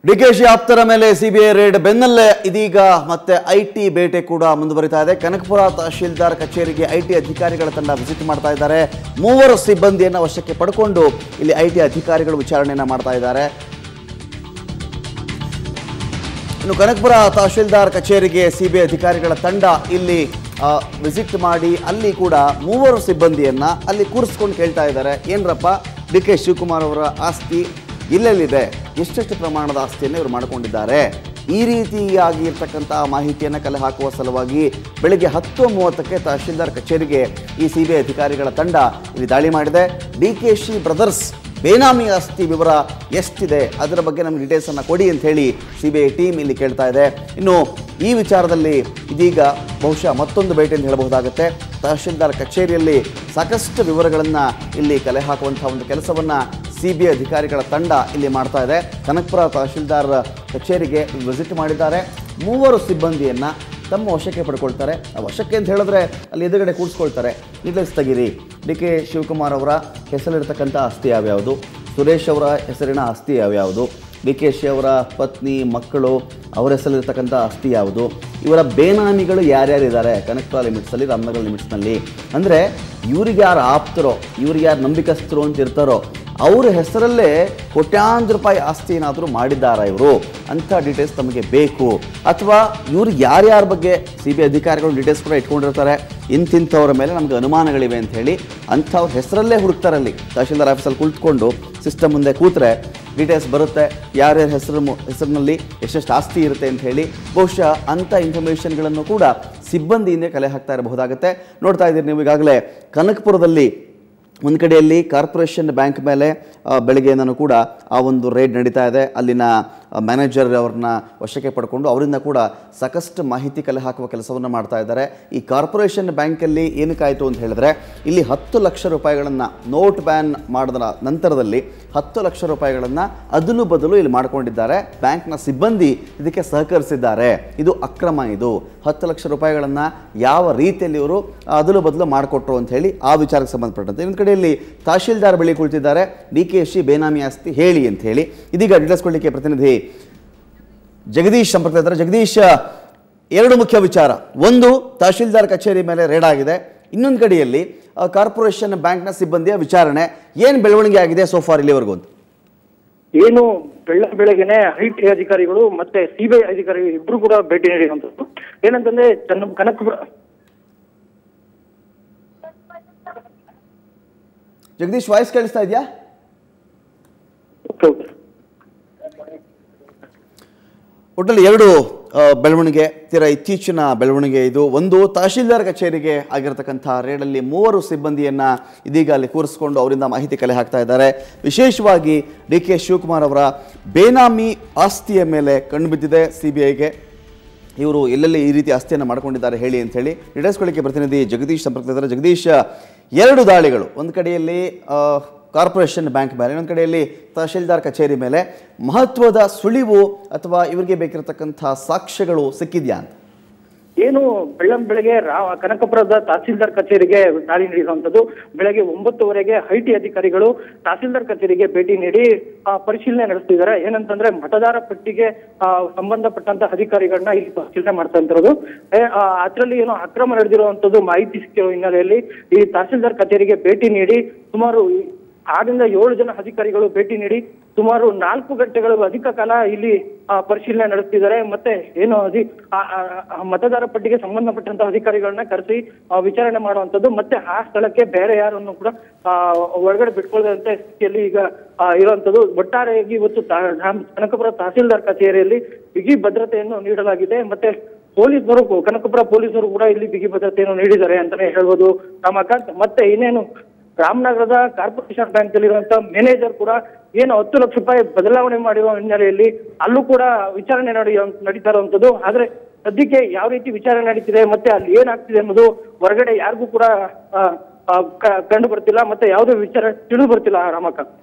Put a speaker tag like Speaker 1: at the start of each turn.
Speaker 1: ಡಿಕೆಶಿ ಆಪ್ತರ ಮೇಲೆ CBI raid ಬೆನ್ನಲ್ಲೇ ಇದೀಗ ಮತ್ತೆ ಐಟಿ ಬೇಟೆ ಕೂಡ ಮುಂದುವರಿತಾ ಇದೆ. ಕನಕಪುರ ತಹಶೀಲ್ದಾರ್ ಕಚೇರಿಗೆ ಐಟಿ ಅಧಿಕಾರಿಗಳ ತಂಡ ವಿಸಿಟ್ ಮಾಡ್ತಾ ಇದ್ದಾರೆ. 3 ಸಿಬ್ಬಂದಿಯನ್ನು ವಶಕ್ಕೆ ಪಡ್ಕೊಂಡು ಇಲ್ಲಿ ಐಟಿ ಅಧಿಕಾರಿಗಳು ವಿಚಾರಣೆಯನ್ನ ಮಾಡ್ತಾ ಇದ್ದಾರೆ. ಇನ್ನು ಕನಕಪುರ ತಹಶೀಲ್ದಾರ್ ಕಚೇರಿಗೆ ಸಿಬಿಐ ಅಧಿಕಾರಿಗಳ ತಂಡ ಇಲ್ಲಿ ವಿಸಿಟ್ ಮಾಡಿ ಅಲ್ಲಿ ಕೂಡ 3 ಸಿಬ್ಬಂದಿಯನ್ನ ಅಲ್ಲಿ ಕೂರಿಸ್ಕೊಂಡು ಕೇಳ್ತಾ ಇದ್ದಾರೆ. ಏನ್ರಪ್ಪ, ಡಿ.ಕೆ. ಶಿವಕುಮಾರ್ ಅವರ ಆಸ್ತಿ ಇಲ್ಲೆಲ್ಲಿದೆ, ಎಷ್ಟೆಷ್ಟು ಪ್ರಮಾಣದ ಆಸ್ತಿಯನ್ನು ಇವರು ಮಾಡಿಕೊಂಡಿದ್ದಾರೆ, ಈ ರೀತಿಯಾಗಿ ಇರ್ತಕ್ಕಂಥ ಮಾಹಿತಿಯನ್ನು ಕಲೆ ಹಾಕುವ ಸಲುವಾಗಿ ಬೆಳಗ್ಗೆ 10:30ಕ್ಕೆ ತಹಶೀಲ್ದಾರ್ ಕಚೇರಿಗೆ ಈ ಸಿಬಿಐ ಅಧಿಕಾರಿಗಳ ತಂಡ ಇಲ್ಲಿ ದಾಳಿ ಮಾಡಿದೆ. ಡಿ.ಕೆ.ಶಿ ಬ್ರದರ್ಸ್ ಬೇನಾಮಿ ಆಸ್ತಿ ವಿವರ ಎಷ್ಟಿದೆ ಅದರ ಬಗ್ಗೆ ನಮಗೆ ಡೀಟೇಲ್ಸನ್ನು ಕೊಡಿ ಅಂತ ಹೇಳಿ ಸಿಬಿಐ ಟೀಮ್ ಇಲ್ಲಿ ಕೇಳ್ತಾ ಇದೆ. ಇನ್ನು ಈ ವಿಚಾರದಲ್ಲಿ ಇದೀಗ ಬಹುಶಃ ಮತ್ತೊಂದು ಭೇಟಿ ಅಂತ ಹೇಳಬಹುದಾಗುತ್ತೆ. ತಹಶೀಲ್ದಾರ್ ಕಚೇರಿಯಲ್ಲಿ ಸಾಕಷ್ಟು ವಿವರಗಳನ್ನು ಇಲ್ಲಿ ಕಲೆ ಹಾಕುವಂಥ ಒಂದು ಕೆಲಸವನ್ನು ಸಿಬಿಐ ಅಧಿಕಾರಿಗಳ ತಂಡ ಇಲ್ಲಿ ಮಾಡ್ತಾ ಇದೆ. ಕನಕಪುರ ತಹಶೀಲ್ದಾರ್ ಕಚೇರಿಗೆ ವಿಸಿಟ್ ಮಾಡಿದ್ದಾರೆ. 3 ಸಿಬ್ಬಂದಿಯನ್ನು ತಮ್ಮ ವಶಕ್ಕೆ ಪಡ್ಕೊಳ್ತಾರೆ. ವಶಕ್ಕೆ ಅಂತ ಹೇಳಿದ್ರೆ ಅಲ್ಲಿ ಎದುರುಗಡೆ ಕೂರಿಸ್ಕೊಳ್ತಾರೆ. ಡೀಟೇಲ್ಸ್ ತೆಗೀರಿ, ಡಿ.ಕೆ. ಶಿವಕುಮಾರ್ ಅವರ ಹೆಸರಿರ್ತಕ್ಕಂಥ ಆಸ್ತಿ ಯಾವ್ಯಾವುದು, ಸುರೇಶ್ ಅವರ ಹೆಸರಿನ ಆಸ್ತಿ ಯಾವ್ಯಾವುದು, ಡಿ.ಕೆ.ಶಿ ಅವರ ಪತ್ನಿ ಮಕ್ಕಳು ಅವರ ಹೆಸರಿರ್ತಕ್ಕಂಥ ಆಸ್ತಿ ಯಾವುದು, ಇವರ ಬೇನಾಮಿಗಳು ಯಾರ್ಯಾರಿದ್ದಾರೆ ಕನಕಪುರ ಲಿಮಿಟ್ಸಲ್ಲಿ, ರಾಮನಗರ ಲಿಮಿಟ್ಸ್ನಲ್ಲಿ, ಅಂದರೆ ಇವ್ರಿಗೆ ಯಾರು ಆಪ್ತರೋ, ಇವ್ರಿಗೆ ಯಾರು ನಂಬಿಕಸ್ಥರು ಅಂತ ಇರ್ತಾರೋ ಅವ್ರ ಹೆಸರಲ್ಲೇ ಕೋಟ್ಯಾಂತರ ರೂಪಾಯಿ ಆಸ್ತಿ ಏನಾದರೂ ಮಾಡಿದ್ದಾರಾ ಇವರು ಅಂಥ ಡೀಟೇಲ್ಸ್ ತಮಗೆ ಬೇಕು. ಅಥವಾ ಇವ್ರು ಯಾರ್ಯಾರ ಬಗ್ಗೆ ಸಿಬಿಐ ಅಧಿಕಾರಿಗಳು ಡೀಟೇಲ್ಸ್ ಕೂಡ ಇಟ್ಕೊಂಡಿರ್ತಾರೆ, ಇಂಥವ್ರ ಮೇಲೆ ನಮಗೆ ಅನುಮಾನಗಳಿವೆ ಅಂತ ಹೇಳಿ ಅಂಥವ್ರ ಹೆಸರಲ್ಲೇ ಹುಡುಕ್ತಾರಲ್ಲಿ. ತಹಶೀಲ್ದಾರ್ ಆಫೀಸಲ್ಲಿ ಕುಳಿತುಕೊಂಡು ಸಿಸ್ಟಮ್ ಮುಂದೆ ಕೂತ್ರೆ ಡೀಟೇಲ್ಸ್ ಬರುತ್ತೆ, ಯಾರ್ಯಾರ ಹೆಸರಿನಲ್ಲಿ ಎಷ್ಟೆಷ್ಟು ಆಸ್ತಿ ಇರುತ್ತೆ ಅಂತ ಹೇಳಿ. ಬಹುಶಃ ಅಂಥ ಇನ್ಫಾರ್ಮೇಷನ್ಗಳನ್ನು ಕೂಡ ಸಿಬ್ಬಂದಿಯಿಂದ ಕಲೆ ಹಾಕ್ತಾ ಇರಬಹುದಾಗುತ್ತೆ. ನೋಡ್ತಾ ಇದ್ದೀರಿ ನೀವು ಈಗಾಗಲೇ ಕನಕಪುರದಲ್ಲಿ ಒಂದು ಕಡೆಯಲ್ಲಿ ಕಾರ್ಪೊರೇಷನ್ ಬ್ಯಾಂಕ್ ಮೇಲೆ ಬೆಳಗ್ಗೆಯಿಂದನೂ ಕೂಡ ಆ ಒಂದು ರೇಡ್ ನಡೀತಾ ಇದೆ. ಅಲ್ಲಿನ ಮ್ಯಾನೇಜರ್ ಅವ್ರನ್ನ ವಶಕ್ಕೆ ಪಡ್ಕೊಂಡು ಅವರಿಂದ ಕೂಡ ಸಾಕಷ್ಟು ಮಾಹಿತಿ ಕಲೆ ಹಾಕುವ ಕೆಲಸವನ್ನು ಮಾಡ್ತಾ ಇದ್ದಾರೆ. ಈ ಕಾರ್ಪೊರೇಷನ್ ಬ್ಯಾಂಕಲ್ಲಿ ಏನಕ್ಕಾಯಿತು ಅಂತ ಹೇಳಿದ್ರೆ, ಇಲ್ಲಿ 10 ಲಕ್ಷ ರೂಪಾಯಿಗಳನ್ನು ನೋಟ್ ಬ್ಯಾನ್ ಮಾಡಿದ ನಂತರದಲ್ಲಿ 10 ಲಕ್ಷ ರೂಪಾಯಿಗಳನ್ನು ಅದಲು ಬದಲು ಇಲ್ಲಿ ಮಾಡ್ಕೊಂಡಿದ್ದಾರೆ. ಬ್ಯಾಂಕ್ನ ಸಿಬ್ಬಂದಿ ಇದಕ್ಕೆ ಸಹಕರಿಸಿದ್ದಾರೆ. ಇದು ಅಕ್ರಮ. ಇದು 10 ಲಕ್ಷ ರೂಪಾಯಿಗಳನ್ನು ಯಾವ ರೀತಿಯಲ್ಲಿ ಇವರು ಅದಲು ಬದಲು ಮಾಡಿಕೊಟ್ರು ಅಂತ ಹೇಳಿ ಆ ವಿಚಾರಕ್ಕೆ ಸಂಬಂಧಪಟ್ಟಂತೆ ಇನ್ನೊಂದು ಕಡೆಯಲ್ಲಿ ತಹಶೀಲ್ದಾರ್ ಬಳಿ ಕುಳಿತಿದ್ದಾರೆ. ಡಿ.ಕೆ.ಶಿ ಬೇನಾಮಿ ಆಸ್ತಿ ಹೇಳಿ ಅಂತ ಹೇಳಿ ಇದೀಗ ಡೀಟೇಲ್ಸ್ ಕೊಡಲಿಕ್ಕೆ ಪ್ರತಿನಿಧಿ ಜಗದೀಶ್ ಸಂಪರ್ಕ ಇದ್ದಾರೆ. ಜಗದೀಶ್, 2 ಮುಖ್ಯ ವಿಚಾರ. ಒಂದು, ತಹಶೀಲ್ದಾರ್ ಕಚೇರಿ ಮೇಲೆ ರೇಡ್ ಆಗಿದೆ. ಇನ್ನೊಂದು ಕಡೆಯಲ್ಲಿ ಕಾರ್ಪೊರೇಷನ್ ಬ್ಯಾಂಕ್ನ ಸಿಬ್ಬಂದಿಯ ವಿಚಾರಣೆ. ಏನು ಬೆಳವಣಿಗೆ ಆಗಿದೆ ಸೋಫಾರ್ ಇಲ್ಲಿವರೆಗೂ ಅಂತ?
Speaker 2: ಏನು ಬೆಳಗ್ಗೆನೆ ಐಟಿ ಅಧಿಕಾರಿಗಳು ಮತ್ತೆ ಸಿಬಿಐ ಅಧಿಕಾರಿಗಳು ಇಬ್ರು ಕೂಡ ಭೇಟಿ ನೀಡಿರುವಂತದ್ದು. ಏನಂತಂದ್ರೆ ಕನಕಪುರ
Speaker 1: ಜಗದೀಶ್, ವಾಯ್ಸ್ ಕೇಳಿಸ್ತಾ ಇದೆಯಾ? ಒಟ್ಟಲ್ಲಿ 2 ಬೆಳವಣಿಗೆ, ತೀರಾ ಇತ್ತೀಚಿನ ಬೆಳವಣಿಗೆ ಇದು. ಒಂದು, ತಹಶೀಲ್ದಾರ್ ಕಚೇರಿಗೆ ಆಗಿರತಕ್ಕಂಥ ರೇಡಲ್ಲಿ 3 ಸಿಬ್ಬಂದಿಯನ್ನು ಇದೀಗ ಅಲ್ಲಿ ಕೂರಿಸ್ಕೊಂಡು ಅವರಿಂದ ಮಾಹಿತಿ ಕಲೆ ಹಾಕ್ತಾ ಇದ್ದಾರೆ. ವಿಶೇಷವಾಗಿ ಡಿ.ಕೆ. ಶಿವಕುಮಾರ್ ಅವರ ಬೇನಾಮಿ ಆಸ್ತಿಯ ಮೇಲೆ ಕಣ್ಣು ಸಿಬಿಐಗೆ. ಇವರು ಎಲ್ಲೆಲ್ಲಿ ಈ ರೀತಿ ಆಸ್ತಿಯನ್ನು ಮಾಡ್ಕೊಂಡಿದ್ದಾರೆ ಹೇಳಿ ಅಂತ ಹೇಳಿ ಡೀಟೇಲ್ಸ್ಕೊಳ್ಳಿಕ್ಕೆ ಪ್ರತಿನಿಧಿ ಜಗದೀಶ್ ಸಂಪರ್ಕದಿದ್ದಾರೆ. ಜಗದೀಶ್, 2 ದಾಳಿಗಳು, ಒಂದು ಕಡೆಯಲ್ಲಿ ಕಾರ್ಪೊರೇಷನ್ ಬ್ಯಾಂಕ್ ಮೇಲೆ, ಇನ್ನೊಂದು ಕಡೆಯಲ್ಲಿ ತಹಶೀಲ್ದಾರ್ ಕಚೇರಿ ಮೇಲೆ ಮಹತ್ವದ ಸುಳಿವು ಅಥವಾ ಇವರಿಗೆ ಬೇಕಿರತಕ್ಕಂಥ ಸಾಕ್ಷ್ಯಗಳು ಸಿಕ್ಕಿದ್ಯಾ ಅಂತ?
Speaker 2: ಏನು ಬೆಳಗ್ಗೆ ಕನಕಪುರದ ತಹಸೀಲ್ದಾರ್ ಕಚೇರಿಗೆ ದಾಳಿ ನೀಡಿರುವಂತದ್ದು. ಬೆಳಗ್ಗೆ 9:00ವರೆಗೆ ಐಟಿ ಅಧಿಕಾರಿಗಳು ತಹಸೀಲ್ದಾರ್ ಕಚೇರಿಗೆ ಭೇಟಿ ನೀಡಿ ಪರಿಶೀಲನೆ ನಡೆಸ್ತಿದ್ದಾರೆ. ಏನಂತಂದ್ರೆ ಮತದಾರ ಪಟ್ಟಿಗೆ ಸಂಬಂಧಪಟ್ಟಂತ ಅಧಿಕಾರಿಗಳನ್ನ ಇಲ್ಲಿ ಪರಿಶೀಲನೆ ಮಾಡ್ತಾ ಇರೋದು. ಅದರಲ್ಲಿ ಏನು ಅಕ್ರಮ ನಡೆದಿರುವಂತದ್ದು ಮಾಹಿತಿ ಸಿಕ್ಕಿರೋ ಹಿನ್ನೆಲೆಯಲ್ಲಿ ಈ ತಹಸೀಲ್ದಾರ್ ಕಚೇರಿಗೆ ಭೇಟಿ ನೀಡಿ ಸುಮಾರು 6ರಿಂದ 7 ಜನ ಅಧಿಕಾರಿಗಳು ಭೇಟಿ ನೀಡಿ ಸುಮಾರು 4 ಗಂಟೆಗಳು ಅಧಿಕ ಕಾಲ ಇಲ್ಲಿ ಪರಿಶೀಲನೆ ನಡೆಸ್ತಿದ್ದಾರೆ. ಮತ್ತೆ ಏನು ಮತದಾರ ಪಟ್ಟಿಗೆ ಸಂಬಂಧಪಟ್ಟಂತ ಅಧಿಕಾರಿಗಳನ್ನ ಕರೆಸಿ ವಿಚಾರಣೆ ಮಾಡುವಂತದ್ದು. ಮತ್ತೆ ಆ ಸ್ಥಳಕ್ಕೆ ಬೇರೆ ಯಾರನ್ನು ಕೂಡ ಒಳಗಡೆ ಬಿಟ್ಕೊಳ್ಳದಂತೆ ಸ್ಥಿತಿಯಲ್ಲಿ ಈಗ ಇರುವಂತದ್ದು. ಒಟ್ಟಾರೆಯಾಗಿ ಇವತ್ತು ಕನಕಪುರ ತಹಸೀಲ್ದಾರ್ ಕಚೇರಿಯಲ್ಲಿ ಬಿಗಿ ಭದ್ರತೆಯನ್ನು ನೀಡಲಾಗಿದೆ. ಮತ್ತೆ ಪೊಲೀಸರು, ಕನಕಪುರ ಪೊಲೀಸರು ಕೂಡ ಇಲ್ಲಿ ಬಿಗಿ ಭದ್ರತೆಯನ್ನು ನೀಡಿದ್ದಾರೆ ಅಂತಾನೆ ಹೇಳ್ಬೋದು ರಮಾಕಾಂತ್. ಮತ್ತೆ ಇನ್ನೇನು ರಾಮನಗರದ ಕಾರ್ಪೊರೇಷನ್ ಬ್ಯಾಂಕ್ ಅಲ್ಲಿರುವಂತಹ ಮ್ಯಾನೇಜರ್ ಕೂಡ ಏನು 10 ಲಕ್ಷ ರೂಪಾಯಿ ಬದಲಾವಣೆ ಮಾಡಿರುವ ಹಿನ್ನೆಲೆಯಲ್ಲಿ ಅಲ್ಲೂ ಕೂಡ ವಿಚಾರಣೆ ನಡೀತಾ ಇರುವಂತದ್ದು. ಆದ್ರೆ ಸದ್ಯಕ್ಕೆ ಯಾವ ರೀತಿ ವಿಚಾರಣೆ ನಡೀತಿದೆ ಮತ್ತೆ ಅಲ್ಲಿ ಏನಾಗ್ತಿದೆ ಅನ್ನೋದು ಹೊರಗಡೆ ಯಾರಿಗೂ ಕೂಡ ಕಂಡು ಬರ್ತಿಲ್ಲ. ಮತ್ತೆ ಯಾವುದೇ ವಿಚಾರ ತಿಳಿದು ಬರ್ತಿಲ್ಲ ರಮಾಕಾಂತ್.